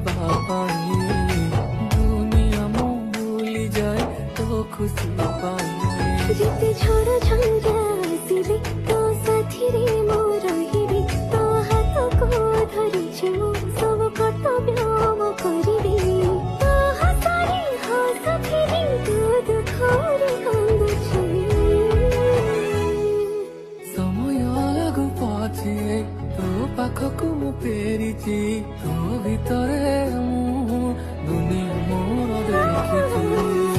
पाई दुनिया मु भूली जाए तो खुशी पाई जेते झड़ झंझा आसिले तो साथी रे मो रहिबी तो हाथ को धरिछि मु सब कर्तव्य मो करिबी तो हसारी हस फेरि तू दुखरे कांदुछि समय लागू पछे तो पाखकु मु फेरिछि तो भितरे मु दुनिया मोर देखिछि